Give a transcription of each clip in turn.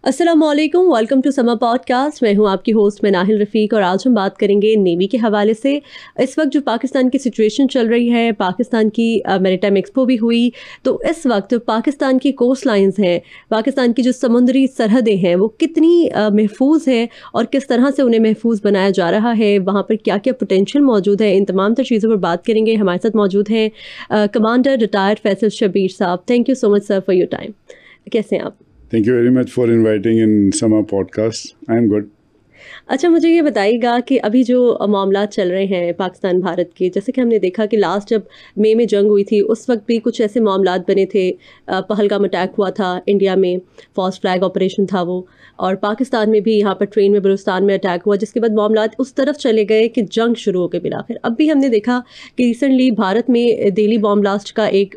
अस्सलामुअलैकुम, welcome to summer podcast. मैं हूं आपकी होस्ट मैं नाहिल रफ़ीक और आज हम बात करेंगे नेवी के हवाले से। इस वक्त जो पाकिस्तान की सिचुएशन चल रही है, पाकिस्तान की मैरीटाइम एक्सपो भी हुई, तो इस वक्त पाकिस्तान की कोस्ट लाइंस हैं, पाकिस्तान की जो समुद्री सरहदें हैं वो कितनी महफूज हैं और किस तरह से उन्हें महफूज बनाया जा रहा है, वहाँ पर क्या क्या पोटेंशियल मौजूद है, इन तमाम तर चीज़ों पर बात करेंगे। हमारे साथ मौजूद हैं कमांडर रिटायर्ड फैसल शब्बीर साहब। Thank you so much sir for your time. कैसे हैं आप? Thank you very much for inviting in Summer Podcast. I am good. अच्छा, मुझे ये बताइएगा कि अभी जो मामला चल रहे हैं पाकिस्तान भारत के, जैसे कि हमने देखा कि लास्ट जब मई में जंग हुई थी उस वक्त भी कुछ ऐसे मामला बने थे। पहलगाम अटैक हुआ था इंडिया में, फॉल्स फ्लैग ऑपरेशन था वो, और पाकिस्तान में भी यहाँ पर ट्रेन में बलूचिस्तान में अटैक हुआ, जिसके बाद मामला उस तरफ चले गए कि जंग शुरू हो गई बिला फिर। अब भी हमने देखा कि रिसेंटली भारत में दिल्ली बॉम्ब ब्लास्ट का एक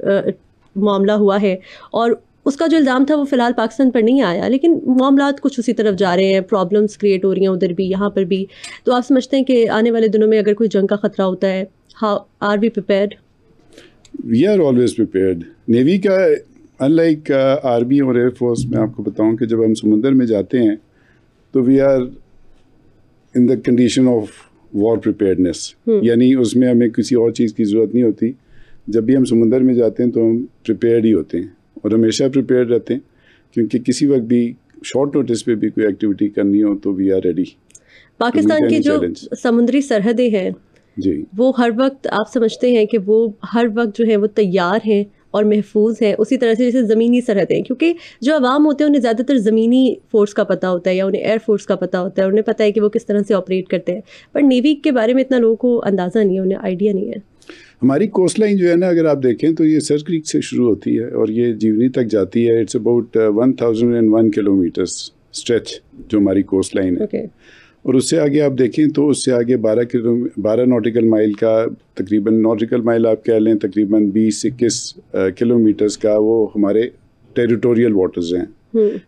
मामला हुआ है और उसका जो इल्ज़ाम था वो फ़िलहाल पाकिस्तान पर नहीं आया, लेकिन मामलात कुछ उसी तरफ जा रहे हैं, प्रॉब्लम्स क्रिएट हो रही हैं उधर भी यहाँ पर भी। तो आप समझते हैं कि आने वाले दिनों में अगर कोई जंग का ख़तरा होता है, how are we prepared? We are always prepared. Navy का अनलाइक आर्मी और एयरफोर्स में आपको बताऊं कि जब हम समुंदर में जाते हैं तो we are in the condition of war preparedness, यानी उसमें हमें किसी और चीज़ की ज़रूरत नहीं होती। जब भी हम समुंदर में जाते हैं तो हम प्रिपेयर्ड ही होते हैं और हमेशा प्रिपेयर रहते हैं, क्योंकि किसी वक्त भी शॉर्ट नोटिस पे भी कोई एक्टिविटी करनी हो तो वी आर रेडी। पाकिस्तान की जो समुद्री सरहदें हैं जी, वो हर वक्त आप समझते हैं कि वो हर वक्त जो है वो तैयार हैं और महफूज है, उसी तरह से जैसे ज़मीनी सरहदें, क्योंकि जो अवाम होते हैं उन्हें ज़्यादातर ज़मीनी फ़ोर्स का पता होता है या उन्हें एयर फोर्स का पता होता है, उन्हें पता है कि वो किस तरह से ऑपरेट करते हैं, पर नेवी के बारे में इतना लोगों को अंदाज़ा नहीं है, उन्हें आइडिया नहीं है। हमारी कोस्ट लाइन जो है ना, अगर आप देखें तो ये सर क्रीक से शुरू होती है और ये जीवनी तक जाती है। इट्स अबाउट 1001 किलोमीटर्स स्ट्रेच जो हमारी कोस्ट लाइन है। और उससे आगे आप देखें तो उससे आगे 12 नॉटिकल माइल का, तकरीबन नॉटिकल माइल आप कह लें, तकरीबन 20-21 किलोमीटर्स का वो हमारे टेरिटोरियल वाटर्स हैं,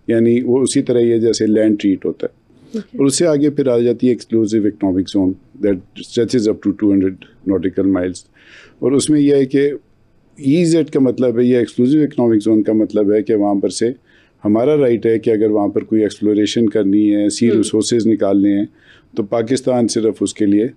यानी वो उसी तरह ही है जैसे लैंड ट्रीट होता है। और उससे आगे फिर आ जाती है exclusive economic zone that stretches up to 200 nautical miles. और उसमें यह है कि EEZ का मतलब है, ये एक्सक्लूसिव इकोनॉमिक जोन का मतलब है कि वहाँ पर से हमारा राइट है कि अगर वहाँ पर कोई एक्सप्लोरेशन करनी है, सी रिसोर्सेज निकालने हैं, तो पाकिस्तान सिर्फ उसके लिए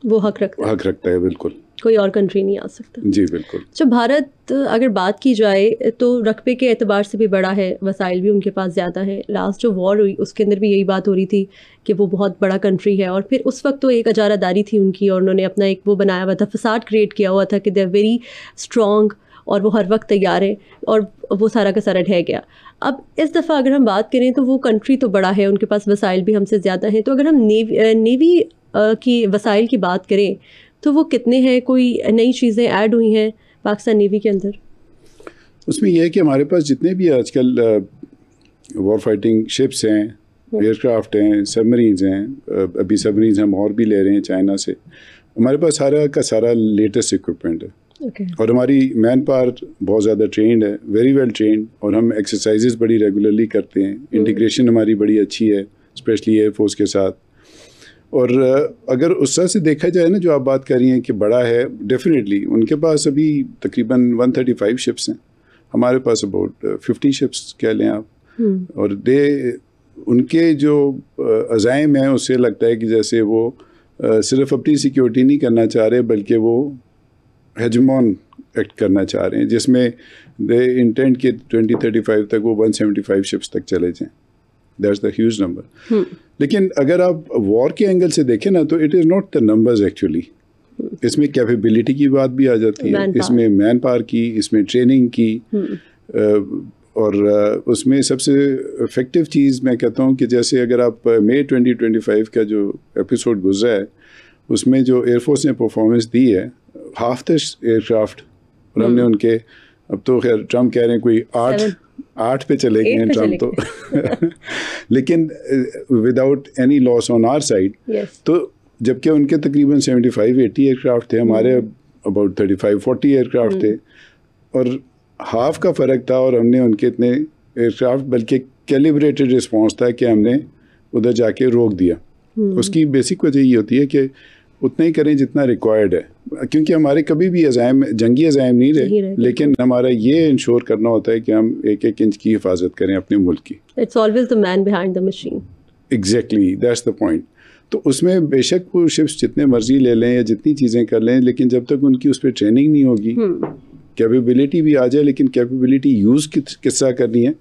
वो हक रखता है। बिल्कुल, कोई और कंट्री नहीं आ सकता। जी बिल्कुल। जब भारत अगर बात की जाए तो रकबे के एतबार से भी बड़ा है, वसाइल भी उनके पास ज़्यादा है। लास्ट जो वॉर हुई उसके अंदर भी यही बात हो रही थी कि वो बहुत बड़ा कंट्री है, और फिर उस वक्त तो एक अजारादारी थी उनकी और उन्होंने अपना एक वो बनाया हुआ था, फसाद क्रिएट किया हुआ था कि दे आर वेरी स्ट्रॉन्ग और वो हर वक्त तैयार है, और वो सारा का सारा ढह गया। अब इस दफ़ा अगर हम बात करें तो वो कंट्री तो बड़ा है, उनके पास वसाइल भी हमसे ज़्यादा हैं, तो अगर हम नेवी की वसाइल की बात करें तो वो कितने हैं? कोई नई चीज़ें ऐड हुई हैं पाकिस्तान नेवी के अंदर? उसमें यह है कि हमारे पास जितने भी आजकल वॉर फाइटिंग शिप्स हैं, एयरक्राफ्ट हैं, सबमरीन्स हैं, अभी सबमरीन्स हम और भी ले रहे हैं चाइना से, हमारे पास सारा का सारा लेटेस्ट इक्विपमेंट है। और हमारी मैन पावर बहुत ज़्यादा ट्रेंड है, वेरी वेल ट्रेंड, और हम एक्सरसाइजेस बड़ी रेगुलरली करते हैं। इंटीग्रेशन हमारी बड़ी अच्छी है, स्पेशली एयरफोर्स के साथ। और अगर उस तरह से देखा जाए ना, जो आप बात कर रही हैं कि बड़ा है, डेफिनेटली उनके पास अभी तकरीबन 135 शिप्स हैं, हमारे पास अबाउट 50 शिप्स कह लें आप। और उनके जो अज़ाइम हैं उससे लगता है कि जैसे वो सिर्फ अपनी सिक्योरिटी नहीं करना चाह रहे, बल्कि वो हेजमॉन एक्ट करना चाह रहे हैं, जिसमें दे इंटेंट के 2035 तक वो 175 शिप्स तक चले जाएँ। That's the huge number. लेकिन अगर आप वॉर के एंगल से देखें ना, तो it is not the numbers actually. इसमें कैपेबिलिटी की बात भी आ जाती है, इसमें मैन पावर की, इसमें ट्रेनिंग की, और उसमें सबसे इफ़ेक्टिव चीज़ मैं कहता हूँ कि जैसे अगर आप मई 2025 का जो एपिसोड गुजरा है उसमें जो एयरफोर्स ने परफॉर्मेंस दी है, हाफ द एयरक्राफ्ट, और हमने उनके, अब तो खैर ट्रम्प कह रहे हैं कोई 8 पे चले गए हैं ट्रम्प तो लेकिन without any loss on our side. तो जबकि उनके तकरीबन 75-80 एयरक्राफ्ट थे, हमारे अबाउट 35-40 एयरक्राफ्ट थे, और हाफ का फ़र्क था, और हमने उनके इतने एयरक्राफ्ट, बल्कि कैलिब्रेटेड रिस्पॉन्स था कि हमने उधर जाके रोक दिया। उसकी बेसिक वजह ये होती है कि उतना ही करें जितना रिक्वायर्ड है, क्योंकि हमारे कभी भी जंगी अज़ाइम नहीं रहे, लेकिन हमारा ये इंश्योर करना होता है कि हम एक एक इंच की हिफाजत करें अपने मुल्क की। It's always the man behind the machine. Exactly, that's the point. तो उसमें बेशक वो शिप्स जितने मर्जी ले लें या जितनी चीज़ें कर लें, लेकिन जब तक उनकी उस पर ट्रेनिंग नहीं होगी, कैपेबिलिटी भी आ जाए, लेकिन कैपेबिलिटी यूज़ किस तरह करनी है,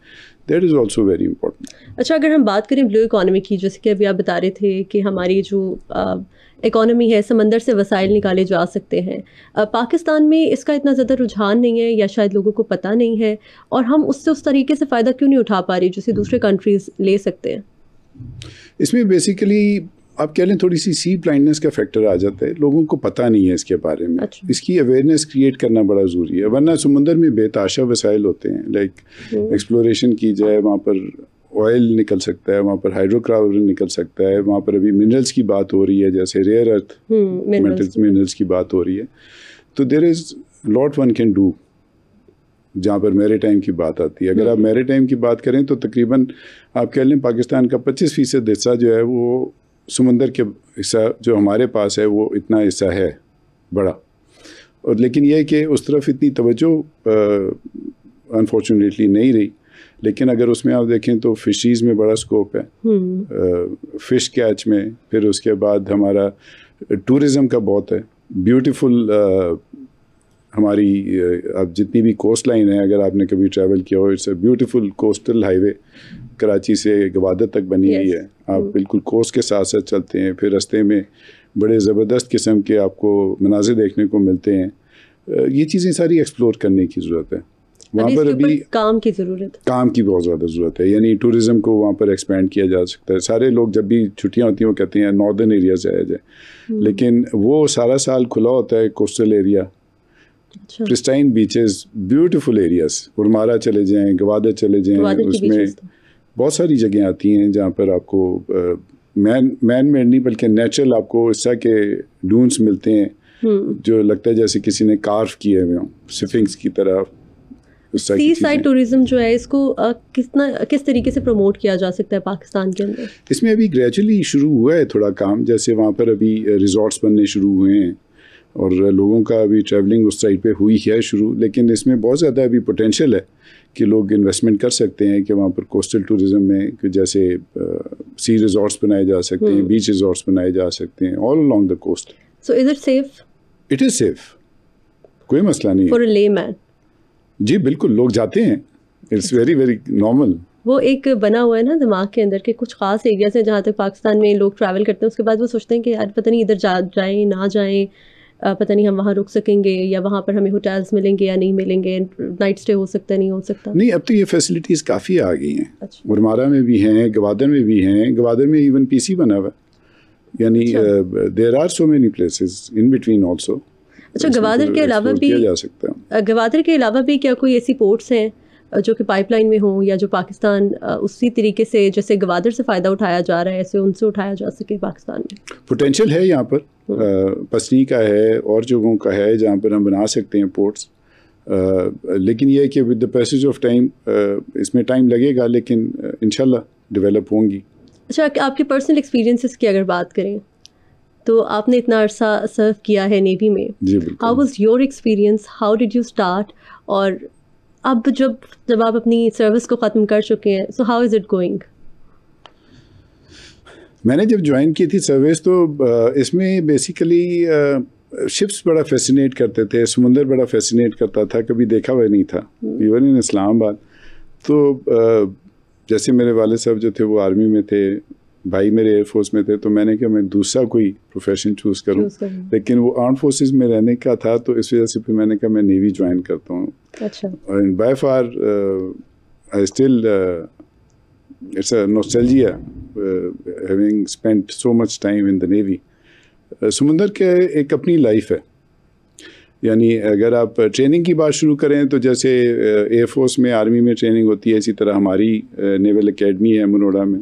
that is also very important. अच्छा, अगर हम बात करें ब्लू इकोनॉमी की, जैसे कि अभी आप बता रहे थे कि हमारी जो इकोनॉमी है, समंदर से वसाइल निकाले जा सकते हैं, पाकिस्तान में इसका इतना ज़्यादा रुझान नहीं है या शायद लोगों को पता नहीं है, और हम उससे उस तरीके से फ़ायदा क्यों नहीं उठा पा रहे जैसे दूसरे कंट्रीज़ ले सकते हैं? इसमें बेसिकली आप कह लें थोड़ी सी ब्लाइंडनेस का फैक्टर आ जाता है, लोगों को पता नहीं है इसके बारे में। अच्छा। इसकी अवेयरनेस क्रिएट करना बड़ा ज़रूरी है, वरना समुंदर में बेताशा वसाइल होते हैं, लाइक एक्सप्लोरेशन की जाए, वहाँ पर ऑयल निकल सकता है, वहाँ पर हाइड्रोकार्बन निकल सकता है, वहाँ पर अभी मिनरल्स की बात हो रही है, जैसे रेयर अर्थ मिनरल्स की बात हो रही है। तो there is lot one can do जहाँ पर मैरीटाइम की बात आती है। अगर आप मैरीटाइम की बात करें तो तकरीबन आप कह लें पाकिस्तान का 25% हिस्सा जो है वो समुंदर के हिस्सा जो हमारे पास है वो इतना हिस्सा है बड़ा, और लेकिन यह है कि उस तरफ इतनी तवज्जो अनफॉर्चुनेटली नहीं रही। लेकिन अगर उसमें आप देखें तो फिशरीज़ में बड़ा स्कोप है, फ़िश कैच में, फिर उसके बाद हमारा टूरिज़म का बहुत है, ब्यूटीफुल हमारी अब जितनी भी कोस्ट लाइन है, अगर आपने कभी ट्रैवल किया हो, it's a beautiful coastal highway, Karachi से गवादर तक बनी हुई है। आप बिल्कुल कोस्ट के साथ साथ चलते हैं, फिर रास्ते में बड़े ज़बरदस्त किस्म के आपको मनाज़िर देखने को मिलते हैं। ये चीज़ें सारी एक्सप्लोर करने की ज़रूरत है। वहाँ पर अभी काम की ज़रूरत, काम की बहुत ज़्यादा ज़रूरत है, यानी टूरिज़म को वहाँ पर एक्सपेंड किया जा सकता है। सारे लोग जब भी छुट्टियाँ होती हैं वो कहते हैं नॉर्दर्न एरिया जाया जाए, लेकिन वो सारा साल खुला होता है coastal area, pristine beaches, beautiful areas, Ormara चले जाएं, गवादर चले जाएं, उसमें बहुत सारी जगह आती हैं जहाँ पर आपको मैन मेड नहीं बल्कि नेचुरल आपको इस तरह के डून्स मिलते हैं जो लगता है जैसे किसी ने कार्व किए हुए हों, स्फिंक्स की तरह। सी साइड टूरिज्म जो है इसको किस तरीके से प्रमोट किया जा सकता है पाकिस्तान के अंदर? इसमें अभी ग्रेजुअली शुरू हुआ है थोड़ा काम, जैसे वहाँ पर अभी रिजॉर्ट्स बनने शुरू हुए हैं और लोगों का अभी ट्रैवलिंग उस साइड पे हुई है शुरू, लेकिन इसमें बहुत ज़्यादा अभी पोटेंशियल है कि लोग इन्वेस्टमेंट कर सकते हैं कि वहाँ पर कोस्टल टूरिज़म में कि जैसे सी रिजॉर्ट्स बनाए जा सकते हैं, बीच रिजॉर्ट्स बनाए जा सकते हैं all along the coast. So is it safe? It is safe, कोई मसला नहीं है फॉर अ लेमैन। जी बिल्कुल, लोग जाते हैं, इट्स वेरी वेरी नॉर्मल। वो एक बना हुआ है ना दिमाग के अंदर के कुछ खास एरियाज हैं जहाँ तक पाकिस्तान में लोग ट्रैवल करते हैं, उसके बाद वो सोचते हैं कि यार पता नहीं इधर जाएं ना जाएं, पता नहीं हम वहाँ रुक सकेंगे या वहाँ पर हमें होटल्स मिलेंगे या नहीं मिलेंगे, नाइट स्टे हो सकता है नहीं हो सकता। नहीं, अब तो ये फैसिलिटीज़ काफ़ी आ गई हैं। अच्छा। उर्मारा में भी हैं, गवादर में भी हैं, गवादर में इवन पीसी बना हुआ, यानी there are so many places in between also. अच्छा, गवादर के अलावा भी जा सकता है। गवादर के अलावा भी क्या कोई ऐसी पोर्ट्स हैं जो कि पाइपलाइन में हो या जो पाकिस्तान उसी तरीके से जैसे गवादर से फ़ायदा उठाया जा रहा है ऐसे उनसे उठाया जा सके पाकिस्तान में? पोटेंशियल है यहाँ पर, पसनी का है और जगहों का है जहाँ पर हम बना सकते हैं पोर्ट्स, लेकिन ये है कि with the passage of time इसमें टाइम लगेगा, लेकिन इंशाल्लाह डेवलप होंगी। अच्छा, आपके पर्सनल एक्सपीरियंसेस की अगर बात करें तो आपने इतना अरसा सर्व किया है नेवी में, how was your experience, how did you start, और अब जब आप अपनी सर्विस को ख़त्म कर चुके हैं, so how is it going? मैंने जब ज्वाइन की थी सर्विस तो इसमें बेसिकली शिप्स बड़ा फैसिनेट करते थे, समुंदर बड़ा फैसिनेट करता था, कभी देखा हुआ नहीं था इवन इन इस्लामाबाद। तो जैसे मेरे वाले साहब जो थे वो आर्मी में थे, भाई मेरे एयरफोर्स में थे, तो मैंने कहा मैं दूसरा कोई प्रोफेशन चूज़ करूं, लेकिन वो आर्म फोर्सेस में रहने का था, तो इस वजह से फिर मैंने कहा मैं नेवी ज्वाइन करता हूँ। अच्छा। And by far I still it's a nostalgia having spent so much time in the navy. समुंदर के एक अपनी लाइफ है, यानी अगर आप ट्रेनिंग की बात शुरू करें तो जैसे एयरफोर्स में आर्मी में ट्रेनिंग होती है, इसी तरह हमारी नेवल एकेडमी है मनोड़ा में,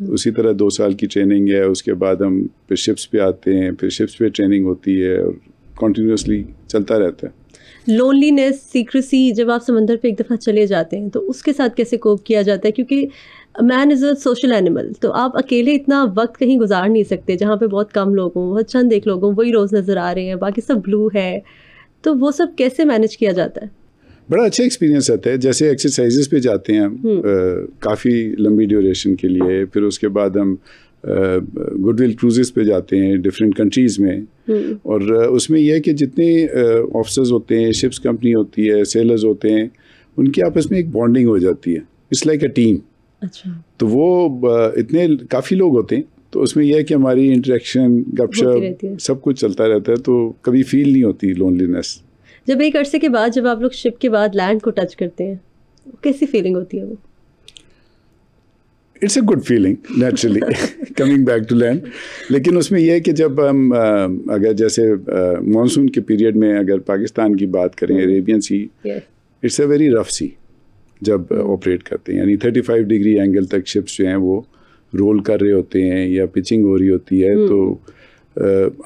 उसी तरह 2 साल की ट्रेनिंग है। उसके बाद हम फिर शिप्स पे आते हैं, फिर शिप्स पे ट्रेनिंग होती है और कंटिन्यूसली चलता रहता है। लोनलीनेस, सीक्रेसी, जब आप समंदर पे एक दफ़ा चले जाते हैं तो उसके साथ कैसे कोप किया जाता है? क्योंकि man is a social animal, तो आप अकेले इतना वक्त कहीं गुजार नहीं सकते जहाँ पे बहुत कम लोग हों, बहुत चंद एक लोग हों, वही रोज़ नज़र आ रहे हैं, बाकी सब ब्लू है, तो वो सब कैसे मैनेज किया जाता है? बड़ा अच्छा एक्सपीरियंस आता है। जैसे एक्सरसाइजेस पे जाते हैं हम काफ़ी लंबी ड्यूरेशन के लिए, फिर उसके बाद हम गुडविल क्रूजेस पे जाते हैं डिफरेंट कंट्रीज़ में, और उसमें यह है कि जितने ऑफिसर्स होते हैं, शिप्स कंपनी होती है, सेलर्स होते हैं, उनकी आपस में एक बॉन्डिंग हो जाती है। It's like a team. अच्छा। तो वो इतने काफ़ी लोग होते हैं, तो उसमें यह है कि हमारी इंटरेक्शन, गपशप, सब कुछ चलता रहता है, तो कभी फील नहीं होती लोनलीनेस। जब एक अरसे के बाद जब आप लोग शिप के बाद लैंड को टच करते हैं, कैसी फीलिंग होती है वो? It's a good feeling naturally coming back to land. लेकिन उसमें यह है कि जब हम अगर जैसे मानसून के पीरियड में अगर पाकिस्तान की बात करें, Arabian sea, it's a very rough sea जब ऑपरेट करते हैं, यानी 35 डिग्री एंगल तक शिप्स जो हैं वो रोल कर रहे होते हैं या पिचिंग हो रही होती है, तो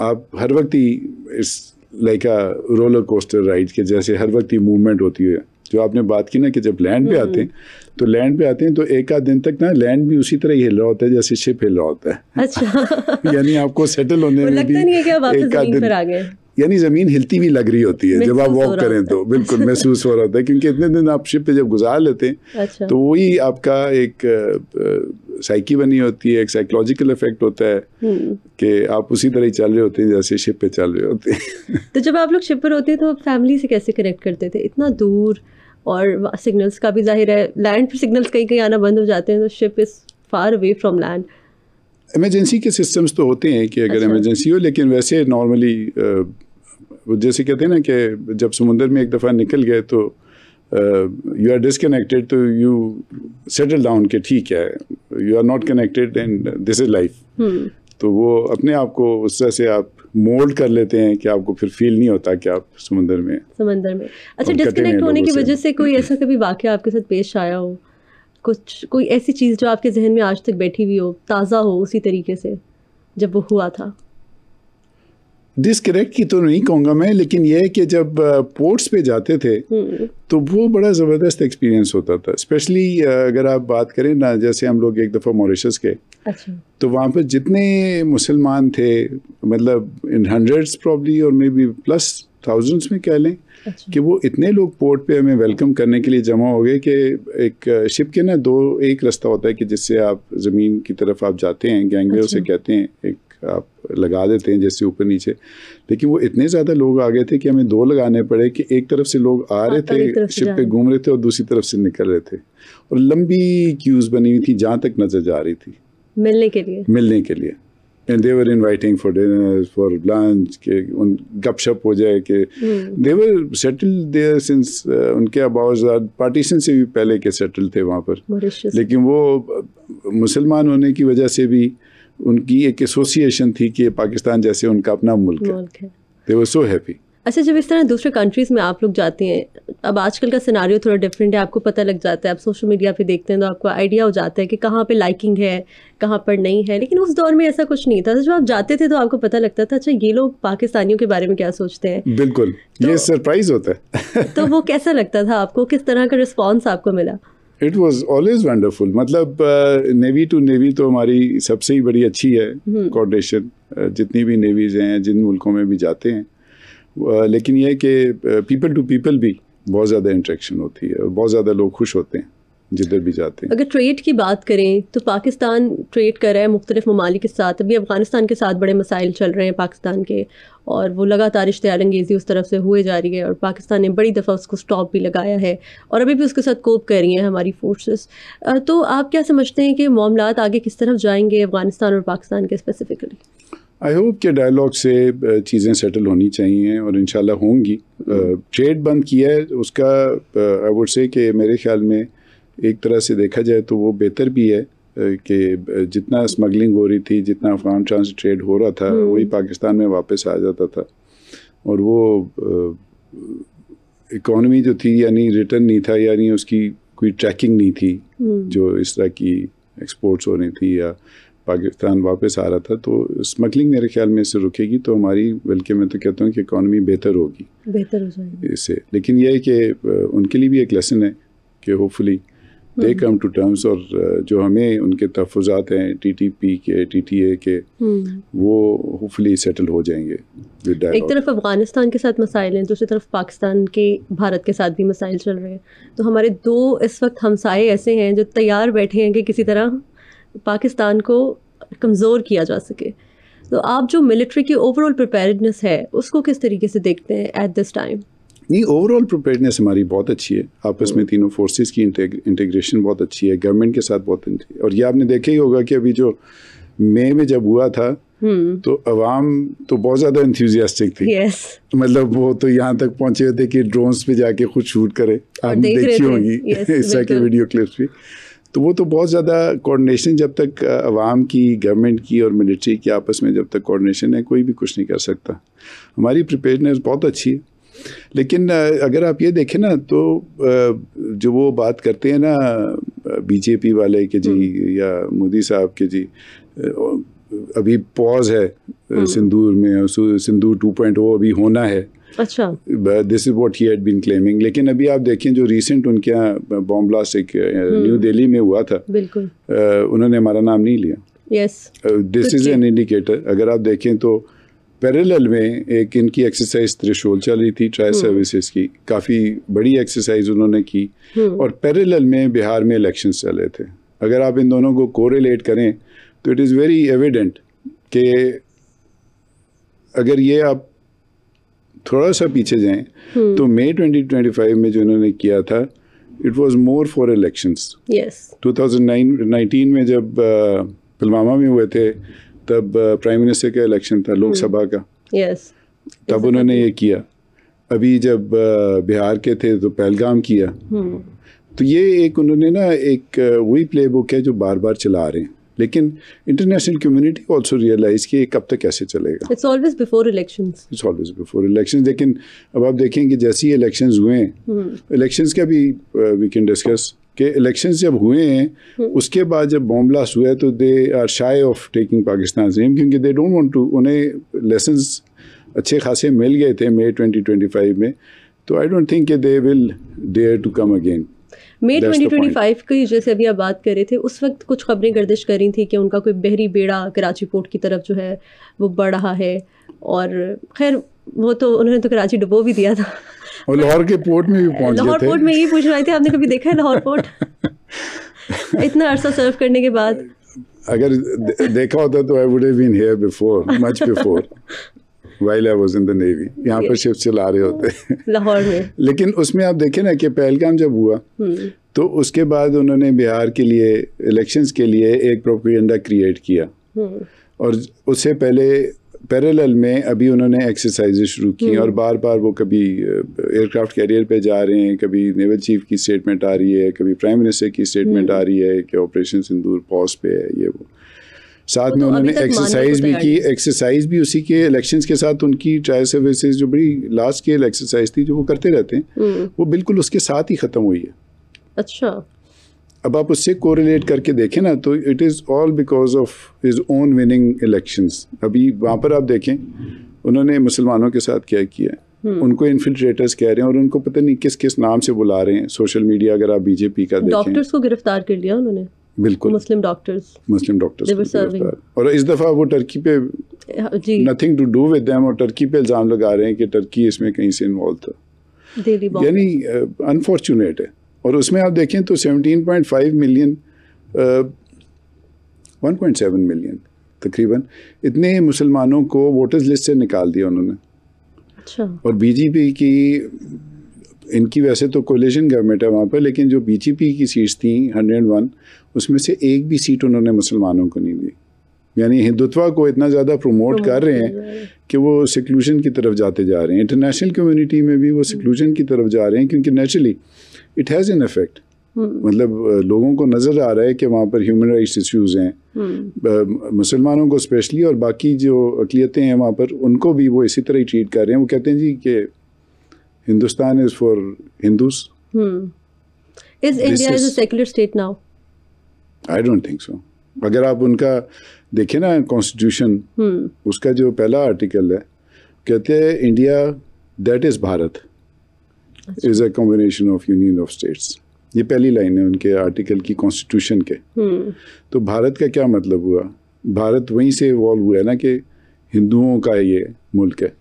आप हर वक्त ही it's like a roller coaster ride के जैसे हर वक्त ही मूवमेंट होती है। जो आपने बात की ना कि जब लैंड पे आते हैं, तो लैंड पे आते हैं तो एक आध दिन तक ना लैंड भी उसी तरह ही हिल रहा होता है जैसे शिप हिल रहा होता है। अच्छा। यानी आपको सेटल होने में भी नहीं है कि आप एक आध दिन, आ गए, यानी ज़मीन हिलती भी लग रही होती है जब आप वॉक करें, तो बिल्कुल महसूस हो रहा होता है, क्योंकि इतने दिन आप शिप पे जब गुजार लेते हैं, अच्छा, तो वही आपका एक साइकी बनी होती है, एक साइकोलॉजिकल इफेक्ट होता है कि आप उसी तरह ही चल रहे होते हैं जैसे शिप पे चल रहे होते हैं। तो जब आप लोग शिप पर होते हैं तो फैमिली से कैसे कनेक्ट करते थे इतना दूर, और सिग्नल्स का भी जाहिर है लैंड पर सिग्नल्स कहीं कहीं आना बंद हो जाते हैं, तो ship is far away from land. Emergency के सिस्टम्स तो होते हैं कि अगर इमरजेंसी हो, लेकिन वैसे नॉर्मली जैसे कहते हैं ना कि जब समुंदर में एक दफ़ा निकल गए तो यू आर डिसकनेक्टेड, तो यू सेटल डाउन के ठीक है, you are not connected and this is life. तो वो अपने आप को उस तरह से आप मोल्ड कर लेते हैं कि आपको फिर फील नहीं होता कि आप समंदर में। अच्छा, डिस्कनेक्ट होने की वजह से कोई ऐसा कभी वाक़या आपके साथ पेश आया हो, कुछ कोई ऐसी चीज़ जो आपके जहन में आज तक बैठी हुई हो, ताज़ा हो उसी तरीके से जब वो हुआ था? डिस्कनेक्ट की तो नहीं कहूँगा मैं, लेकिन यह है कि जब पोर्ट्स पे जाते थे तो वो बड़ा ज़बरदस्त एक्सपीरियंस होता था। स्पेशली अगर आप बात करें ना, जैसे हम लोग एक दफ़ा मॉरिशस गए, अच्छा, तो वहाँ पर जितने मुसलमान थे, मतलब इन हंड्रेड्स प्रॉब्ली और मे बी प्लस थाउजेंड्स में कह लें, अच्छा, कि वो इतने लोग पोर्ट पे हमें वेलकम करने के लिए जमा हो गए कि एक शिप के ना एक रास्ता होता है कि जिससे आप ज़मीन की तरफ आप जाते हैं, गैंगवे उसे कहते हैं, एक आप लगा देते हैं जैसे ऊपर नीचे, लेकिन वो इतने ज़्यादा लोग आ गए थे कि हमें 2 लगाने पड़े कि एक तरफ से लोग आ रहे थे शिप पे घूम रहे थे और दूसरी तरफ से निकल रहे थे, और लंबी क्यूज़ बनी हुई थी जहाँ तक नज़र जा रही थी मिलने के लिए। And they were inviting for dinner, for lunch, के उन गपशप हो जाए कि दे वर सेटल्ड देयर सिंस उनके अबाउट पार्टीशन से भी पहले के सेटल थे वहाँ पर। लेकिन वो मुसलमान होने की वजह से भी उनकी एक एसोसिएशन थी कि पाकिस्तान जैसे उनका अपना मुल्क है। दे वर सो हैप्पी। अच्छा, जब इस तरह दूसरे कंट्रीज़ में आप लोग जाते हैं, अब आजकल का सिनारियो थोड़ा डिफरेंट है, आपको पता लग जाता है, आप सोशल मीडिया पे देखते हैं तो आपको आइडिया हो जाता है कि कहाँ पे लाइकिंग है, कहाँ पर नहीं है, लेकिन उस दौर में ऐसा कुछ नहीं था। जब आप जाते थे तो आपको पता लगता था अच्छा ये लोग पाकिस्तानियों के बारे में क्या सोचते हैं। बिल्कुल, ये सरप्राइज होता है। तो वो कैसा लगता था आपको, किस तरह का रिस्पॉन्स आपको मिला? It was always wonderful. मतलब नेवी टू नेवी तो हमारी सबसे ही बड़ी अच्छी है कोऑर्डिनेशन, जितनी भी नेवीज हैं जिन मुल्कों में भी जाते हैं, लेकिन यह है कि पीपल टू पीपल भी बहुत ज़्यादा इंटरेक्शन होती है और बहुत ज़्यादा लोग खुश होते हैं जिधर भी जाते हैं। अगर ट्रेड की बात करें तो पाकिस्तान ट्रेड कर रहा है मुख्तलिफ ममालिक के साथ, अभी अफ़गानिस्तान के साथ बड़े मसाइल चल रहे हैं पाकिस्तान के, और वो लगातार इश्तियार अंगेज़ी उस तरफ से हुए जा रही है, और पाकिस्तान ने बड़ी दफ़ा उसको स्टॉप भी लगाया है और अभी भी उसके साथ कोप कर रही हैं हमारी फोर्सेस। तो आप क्या समझते हैं कि मामलात आगे किस तरफ जाएंगे अफ़गानिस्तान और पाकिस्तान के स्पेसिफिकली? आई होप कि डायलॉग से चीज़ें सेटल होनी चाहिए और इंशाल्लाह होंगी। ट्रेड बंद किया है उसका आई वुड से कि मेरे ख्याल में एक तरह से देखा जाए तो वो बेहतर भी है कि जितना स्मगलिंग हो रही थी, जितना अफगान ट्रांजिट ट्रेड हो रहा था, वही पाकिस्तान में वापस आ जाता था, और वो इकॉनमी जो थी यानी रिटर्न नहीं था, यानी उसकी कोई ट्रैकिंग नहीं थी जो इस तरह की एक्सपोर्ट्स हो रही थी या पाकिस्तान वापस आ रहा था। तो स्मगलिंग मेरे ख्याल में इससे रुकेगी तो हमारी, बल्कि मैं तो कहता हूँ कि इकॉनमी बेहतर हो जाएगी इससे। लेकिन यह है कि उनके लिए भी एक लेसन है कि hopefully they come to terms, और जो हमें उनके तहफ़्फ़ुज़ात हैं TTP के, TTA के, वो होपफुली सेटल हो जाएंगे। एक तरफ अफ़गानिस्तान के साथ मसाइल हैं, दूसरी तरफ पाकिस्तान के भारत के साथ भी मसाइल चल रहे हैं, तो हमारे दो इस वक्त हमसाए ऐसे हैं जो तैयार बैठे हैं कि किसी तरह पाकिस्तान को कमज़ोर किया जा सके। तो आप जो मिलिट्री की ओवरऑल प्रिपेयर्डनेस है उसको किस तरीके से देखते हैं एट दिस टाइम? नहीं, ओवरऑल प्रिपेयर्डनेस हमारी बहुत अच्छी है, आपस में तीनों फोर्सेस की इंटीग्रेशन बहुत अच्छी है, गवर्नमेंट के साथ बहुत अच्छी है। और ये आपने देखा ही होगा कि अभी जो मई में जब हुआ था तो अवाम तो बहुत ज़्यादा एंथुसियास्टिक थी। मतलब वो तो यहाँ तक पहुँचे हुए थे कि ड्रोन्स पे जाके खुद शूट करे, आपने देखी होंगी इस तरह के वीडियो क्लिप्स भी। तो वो तो बहुत ज़्यादा कोऑर्डिनेशन, जब तक अवाम की, गवर्नमेंट की और मिलिट्री की आपस में जब तक कोऑर्डिनेशन है, कोई भी कुछ नहीं कर सकता। हमारी प्रिपेयर्डनेस बहुत अच्छी है। लेकिन अगर आप ये देखें ना, तो जो वो बात करते हैं ना बीजेपी वाले के जी या मोदी साहब के जी, अभी पॉज है सिंदूर में, सिंदूर 2.0 अभी होना है। अच्छा, this is what he had been claiming. लेकिन अभी आप देखें जो रिसेंट उनके यहाँ बॉम्ब ब्लास्ट एक न्यू दिल्ली में हुआ था, बिल्कुल उन्होंने हमारा नाम नहीं लिया। This is an indicator. अगर आप देखें तो पैरेलल में एक इनकी एक्सरसाइज त्रिशूल चल रही थी, ट्राई सर्विसेज की, काफ़ी बड़ी एक्सरसाइज उन्होंने की, और पैरेलल में बिहार में इलेक्शंस चल रहे थे। अगर आप इन दोनों को कोरिलेट करें तो इट इज़ वेरी एविडेंट कि अगर ये आप थोड़ा सा पीछे जाएं तो मई 2025 में जो इन्होंने किया था, it was more for elections. 2019 में जब पुलवामा में हुए थे, तब प्राइम मिनिस्टर का इलेक्शन था, लोकसभा का, तब उन्होंने ये किया। अभी जब बिहार के थे तो पहलगाम किया। तो ये एक उन्होंने ना एक वही प्लेबुक है जो बार बार चला रहे हैं। लेकिन इंटरनेशनल कम्युनिटी आल्सो रियलाइज कि कब तक कैसे चलेगा। It's always before elections. It's always before elections. लेकिन अब आप देखें कि जैसे ही इलेक्शंस हुए हैं, इलेक्शंस का भी वी कैन डिस्कस कि इलेक्शंस जब हुए हैं उसके बाद जब बॉम्ब ब्लास्ट हुआ है तो they are shy of taking Pakistan name, क्योंकि दे डोंट वांट टू, उन्हें लेसन्स अच्छे खासे मिल गए थे मई 2025 में। तो I don't think they will dare to come again. मई 2025 की जैसे अभी आप बात कर रहे थे, उस वक्त कुछ खबरें गर्दिश कर रही थी कि उनका कोई बहरी बेड़ा कराची पोर्ट की तरफ जो है वो बढ़ रहा है, और खैर वो तो उन्होंने तो कराची डुबो भी दिया था, और लाहौर के पोर्ट में भी पहुंच गए थे। लाहौर पोर्ट में यही पूछ रहे थे, आपने कभी देखा है लाहौर पोर्ट? इतना अरसा सर्व करने के बाद अगर देखा होता तो I would have been here before, much before, while I was in the Navy। यहाँ पर शिप चला रहे होते लाहौर में। लेकिन उसमें आप देखें ना कि पहलगाम जब हुआ तो उसके बाद उन्होंने बिहार के लिए इलेक्शंस के लिए एक प्रोपेगेंडा क्रिएट किया, और उससे पहले पैरेलल में अभी उन्होंने एक्सरसाइजेज शुरू की, और बार बार वो कभी एयरक्राफ्ट कैरियर पे जा रहे हैं, कभी नेवल चीफ की स्टेटमेंट आ रही है, कभी प्राइम मिनिस्टर की स्टेटमेंट आ रही है कि ऑपरेशन सिंदूर पॉज पे है, ये वो। साथ में उन्होंने एक्सरसाइज भी की, एक्सरसाइज भी उसी के इलेक्शंस के साथ उनकी ट्रायल सर्विसेज जो बड़ी लार्ज स्केल एक्सरसाइज थी जो वो करते रहते हैं, वो बिल्कुल उसके साथ ही ख़त्म हुई है। अच्छा, अब आप उससे कोरिलेट करके देखें ना तो it is all because of his own winning elections. अभी वहाँ पर आप देखें उन्होंने मुसलमानों के साथ क्या किया है, उनको इन्फिल्ट्रेटर्स कह रहे हैं, और उनको पता नहीं किस किस नाम से बुला रहे हैं। सोशल मीडिया अगर आप बीजेपी का देखें, डॉक्टर्स को गिरफ्तार कर लिया उन्होंने, बिल्कुल मुस्लिम डॉक्टर्स, और इस दफ़ा वो टर्की पे nothing to do with them, और टर्की पे इल्ज़ाम लगा रहे हैं कि टर्की इसमें कहीं से इन्वॉल्व था। यानी अनफॉर्चुनेट है। और उसमें आप देखें तो 17.5 मिलियन 1.7 मिलियन तकरीबन इतने मुसलमानों को वोटर्स लिस्ट से निकाल दिया उन्होंने। अच्छा। और बीजेपी की, इनकी वैसे तो कोलिशन गवर्नमेंट है वहाँ पर, लेकिन जो बीजेपी की सीट्स थी 101, उसमें से एक भी सीट उन्होंने मुसलमानों को नहीं दी। यानी हिंदुत्व को इतना ज़्यादा प्रमोट कर रहे हैं कि वो सिक्लूशन की तरफ जाते जा रहे हैं। इंटरनेशनल कम्युनिटी में भी वो सिक्लूशन की तरफ जा रहे हैं, क्योंकि naturally it has an effect. मतलब लोगों को नज़र आ रहा है कि वहाँ पर ह्यूमन राइट्स इश्यूज़ हैं, मुसलमानों को स्पेशली, और बाकी जो अक़लियतें हैं वहाँ पर उनको भी वो इसी तरह ही ट्रीट कर रहे हैं। वो कहते हैं जी कि Hindustan is for Hindus. Is India is a secular state now? I don't think so. अगर आप उनका देखें ना कॉन्स्टिट्यूशन, उसका जो पहला आर्टिकल है, कहते हैं India that is Bharat is a combination of union of states. ये पहली लाइन है उनके आर्टिकल की कॉन्स्टिट्यूशन के। तो भारत का क्या मतलब हुआ? भारत वहीं से इवॉल्व हुआ है ना कि हिंदुओं का ये मुल्क है,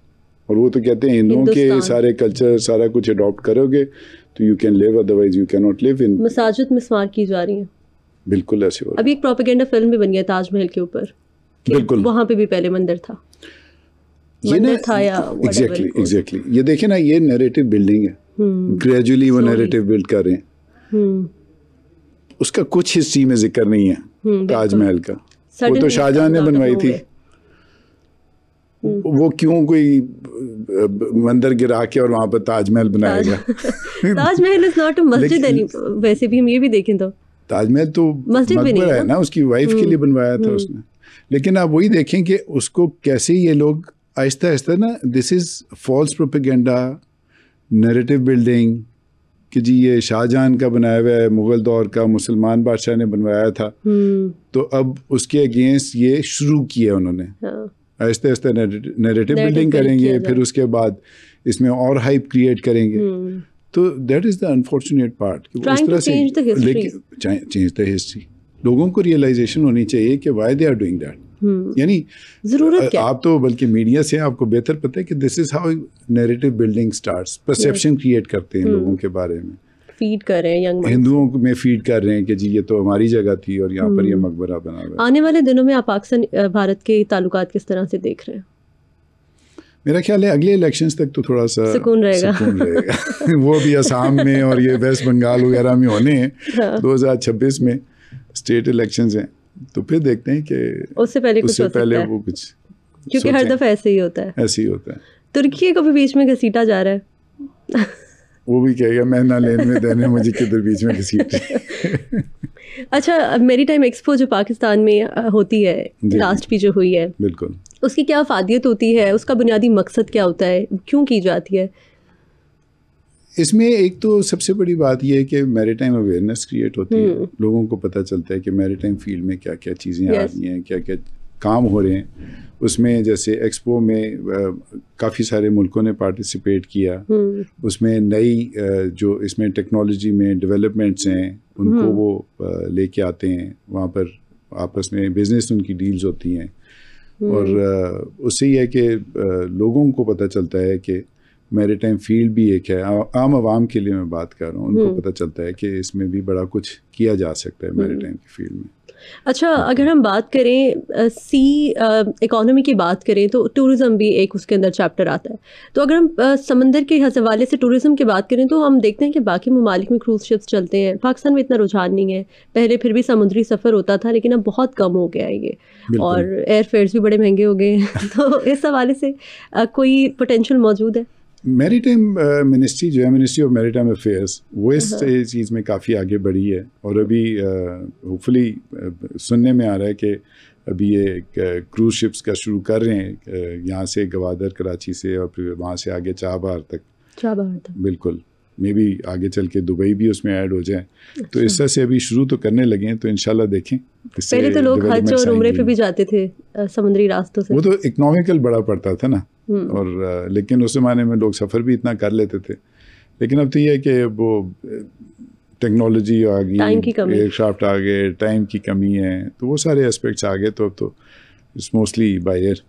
और वो तो कहते हैं हिंदुओं के सारे कल्चर सारा कुछ अडॉप्ट करोगे तो you can live, otherwise you can not live in. मसाजिद मिस्मार की जा रही है, बिल्कुल ऐसे हो। अभी एक प्रोपेगेंडा फिल्म भी बन गया ताजमहल के ऊपर, बिल्कुल वहां पे भी पहले मंदिर था, ये ना एग्जैक्टली ये देखे ना, ये नैरेटिव बिल्डिंग है, ग्रेजुअली वो नैरेटिव बिल्ड कर रहे हैं। उसका कुछ हिस्ट्री में जिक्र नहीं है ताजमहल का, वो तो शाहजहां ने बनवाई थी, वो क्यों कोई मंदिर गिरा के और वहां पर ताजमहल बनाएगा? ताजमहल इज नॉट अ मस्जिद एनी, वैसे भी हम ये भी देखें तो ताजमहल तो मस्जिद भी नहीं है ना, उसकी वाइफ के लिए बनवाया था उसने। लेकिन आप वही देखें कि उसको कैसे ये लोग आहिस्ता आहिस्ता ना, this is false propaganda, narrative building कि जी ये शाहजहां का बनाया हुआ है, मुगल दौर का मुसलमान बादशाह ने बनवाया था, तो अब उसके अगेंस्ट ये शुरू किया उन्होंने। आहिस्ता आहिस्ता नैरेटिव बिल्डिंग करेंगे, फिर उसके बाद इसमें और हाइप क्रिएट करेंगे। तो that is the unfortunate part कि इस तरह से चेंज द हिस्ट्री। लोगों को रियलाइजेशन होनी चाहिए कि why they are doing that. यानी जरूरत क्या? आप तो बल्कि मीडिया से आपको बेहतर पता है कि this is how narrative building starts, perception create करते हैं लोगों के बारे में, फीड कर रहे हैं यंग हिंदुओं में फीड कर रहे हैं कि जी ये तो हमारी जगह थी और यहाँ पर ये मकबरा बना हुआ है। आने वाले दिनों में आप पाकिस्तान भारत के ताल्लुकात किस तरह से देख रहे हैं? मेरा ख्याल है अगले इलेक्शंस तक तो थोड़ा सा सुकून रहेगा, वो भी असम में और ये वेस्ट बंगाल वगैरह में होने हैं। 2026 में स्टेट इलेक्शंस हैं, तो फिर देखते हैं कि उससे पहले कुछ हो सकता है, वो कुछ, क्योंकि हर दफा ऐसे ही होता है, ऐसे ही होता है। तुर्की को भी बीच में घसीटा जा रहा है। वो भी कहेगा मैं ना लेन में देने, मुझे किधर बीच में घसीट। अच्छा, मैरीटाइम एक्सपो जो पाकिस्तान में होती है, लास्ट भी जो हुई है, बिल्कुल, उसकी क्या फ़ायदियत होती है? उसका बुनियादी मकसद क्या होता है? क्यों की जाती है? इसमें एक तो सबसे बड़ी बात यह है कि मैरीटाइम अवेयरनेस क्रिएट होती है, लोगों को पता चलता है कि मैरीटाइम फील्ड में क्या क्या चीज़ें आ रही हैं, क्या क्या काम हो रहे हैं। उसमें जैसे एक्सपो में काफ़ी सारे मुल्कों ने पार्टिसिपेट किया, उसमें नई जो इसमें टेक्नोलॉजी में डेवलपमेंट्स हैं उनको वो लेके आते हैं, वहाँ पर आपस में बिजनेस उनकी डील्स होती हैं, और उससे यह है कि लोगों को पता चलता है कि मैरीटाइम फील्ड भी एक है, आम आवाम के लिए मैं बात कर रहा हूँ, उनको पता चलता है कि इसमें भी बड़ा कुछ किया जा सकता है मैरीटाइम की फील्ड में। अच्छा, अगर हम बात करें सी इकोनॉमी की बात करें तो टूरिज़्म भी एक उसके अंदर चैप्टर आता है। तो अगर हम समंदर के हवाले से टूरिज़्म की बात करें तो हम देखते हैं कि बाकी ममालिक में क्रूज़ शिप्स चलते हैं, पाकिस्तान में इतना रुझान नहीं है। पहले फिर भी समुद्री सफ़र होता था, लेकिन अब बहुत कम हो गया है ये, और एयर फेयर्स भी बड़े महंगे हो गए हैं। तो इस हवाले से कोई पोटेंशियल मौजूद है? मैरीटाइम मिनिस्ट्री जो है, मिनिस्ट्री ऑफ मैरीटाइम अफेयर्स, वो इस चीज़ में काफ़ी आगे बढ़ी है, और अभी होपफुली सुनने में आ रहा है कि अभी ये क्रूज शिप्स का शुरू कर रहे हैं, यहाँ से गवादर कराची से, और फिर वहाँ से आगे चाबहार तक। बिल्कुल, मे बी आगे चल के दुबई भी उसमें ऐड हो जाए। तो इस तरह से अभी शुरू तो करने लगे हैं, तो इंशाल्लाह देखें। पहले तो लोग हज और उम्रे पे भी जाते थे समुद्री रास्तों से, वो तो इकोनॉमिकल बड़ा पड़ता था ना, और लेकिन उस ज़माने में लोग सफ़र भी इतना कर लेते थे। लेकिन अब तो ये है कि वो टेक्नोलॉजी आ गई, एयरक्राफ्ट आ गए, टाइम की कमी है, तो वो सारे एस्पेक्ट्स आ गए, तो अब तो इट्स मोस्टली बाय एयर।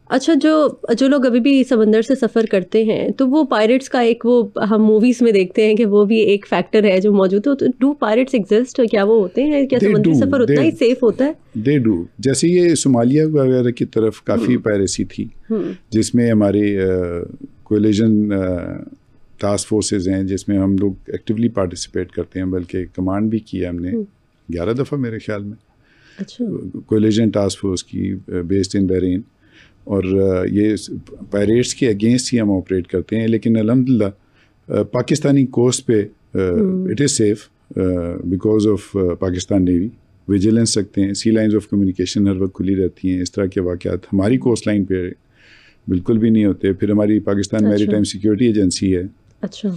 अच्छा, जो लोग अभी भी समंदर से सफ़र करते हैं, तो वो पायरेट्स का एक, वो हम मूवीज़ में देखते हैं कि वो भी एक फैक्टर है जो मौजूद है। तो डू पायरेट्स एग्जिस्ट? क्या वो होते हैं? क्या समुद्री सफ़र उतना ही सेफ होता है? They do. जैसे ये सोमालिया वगैरह की तरफ काफ़ी पायरेसी थी, जिसमें हमारे कोलिजन टास्क फोर्सेस हैं, जिसमें हम लोग एक्टिवली पार्टिसिपेट करते हैं, बल्कि कमांड भी किया हमने 11 दफ़ा मेरे ख्याल में। अच्छा, कोलिजन टास्क फोर्स की बेस्ड इन बहरीन, और ये पायरेट्स के अगेंस्ट ही हम ऑपरेट करते हैं। लेकिन अल्हम्दुलिल्लाह पाकिस्तानी कोस्ट पे it is safe because of Pakistan navy vigilance रखते हैं, सी लाइंस ऑफ कम्युनिकेशन हर वक्त खुली रहती हैं। इस तरह के वाक़यात हमारी कोस्ट लाइन पे बिल्कुल भी नहीं होते। फिर हमारी पाकिस्तान मैरीटाइम सिक्योरिटी एजेंसी है, अच्छा,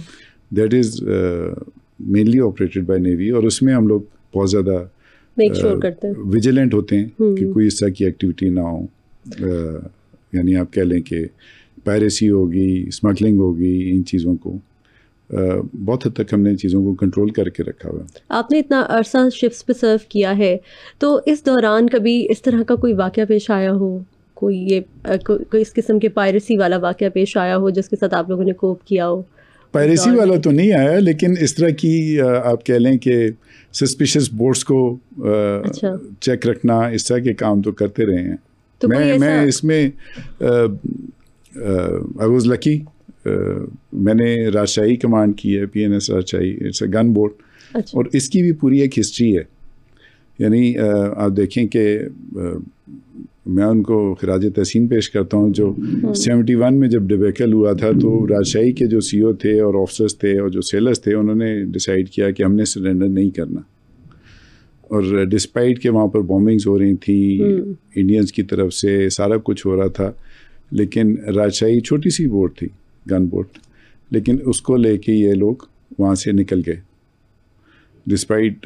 that is mainly operated by navy, और उसमें हम लोग बहुत ज़्यादा मेक श्योर करते हैं, विजिलेंट होते हैं कि कोई इस तरह की एक्टिविटी ना हो। यानी आप कह लें कि पायरेसी होगी, स्मगलिंग होगी, इन चीज़ों को बहुत हद तक हमने चीज़ों को कंट्रोल करके रखा हुआ है। आपने इतना अरसा शिप्स पे सर्व किया है, तो इस दौरान कभी इस तरह का कोई वाक़या पेश आया हो, कोई इस किस्म के पायरेसी वाला वाक़या पेश आया हो जिसके साथ आप लोगों ने कोप किया हो? पायरेसी वाला तो नहीं आया, लेकिन इस तरह की आप कह लें कि सस्पिशियस बोट्स को चेक रखना, इस तरह के काम तो करते रहे हैं। तो मैं इसमें आई वाज लकी, मैंने राजशाही कमांड की है, PNS राजशाही, इट्स अ गन बोट। अच्छा। और इसकी भी पूरी एक हिस्ट्री है, यानी आप देखें कि मैं उनको खिराज तहसीन पेश करता हूँ। जो 71 में जब डिबेकल हुआ था तो राजशाही के जो CO थे और ऑफिसर्स थे और जो सेलर्स थे, उन्होंने डिसाइड किया कि हमने सरेंडर नहीं करना। और डिस्पाइट के वहाँ पर बॉम्बिंग्स हो रही थी इंडियंस की तरफ से, सारा कुछ हो रहा था, लेकिन राजशाही छोटी सी बोट थी, गन बोट, लेकिन उसको लेके ये लोग वहाँ से निकल गए। डिस्पाइट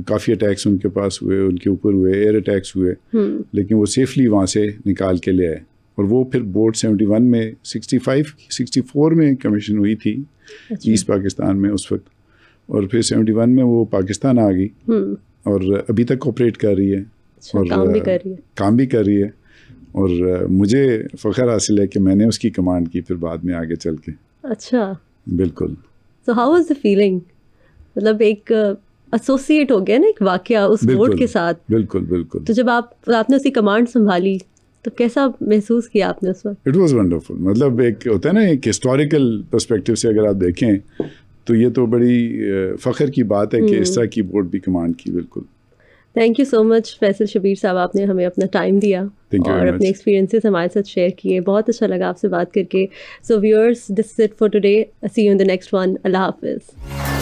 काफ़ी अटैक्स उनके पास हुए, उनके ऊपर हुए, एयर अटैक्स हुए, लेकिन वो सेफली वहाँ से निकाल के ले आए। और वो फिर बोट 71 में 64 में कमीशन हुई थी। अच्छा। ईस्ट पाकिस्तान में उस वक्त, और फिर 71 में वो पाकिस्तान आ गई और अभी तक ऑपरेट कर रही है। अच्छा, और काम भी कर रही है और मुझे फ़ख्र हासिल है कि मैंने उसकी कमांड की फिर बाद में आगे चल के। अच्छा, बिल्कुल। So how was the feeling? मतलब एक एसोसिएट हो गया ना एक वाकया उस बोट के साथ। बिल्कुल बिल्कुल। तो जब आपने उसकी कमांड संभाली तो कैसा महसूस किया आपने उस वक्त? It was wonderful. मतलब एक होता है ना, एक हिस्टोरिकल पर्सपेक्टिव से अगर आप देखें तो ये तो बड़ी फ़ख्र की बात है कि इस तरह की बोट भी कमांड की। बिल्कुल। Thank you so much Faisal Shabir साहब, आपने हमें अपना टाइम दिया और अपने एक्सपीरियंसेस हमारे साथ शेयर किए। बहुत अच्छा लगा आपसे बात करके। So viewers, this is it for today. See you in the next one. अल्लाह हाफिज़।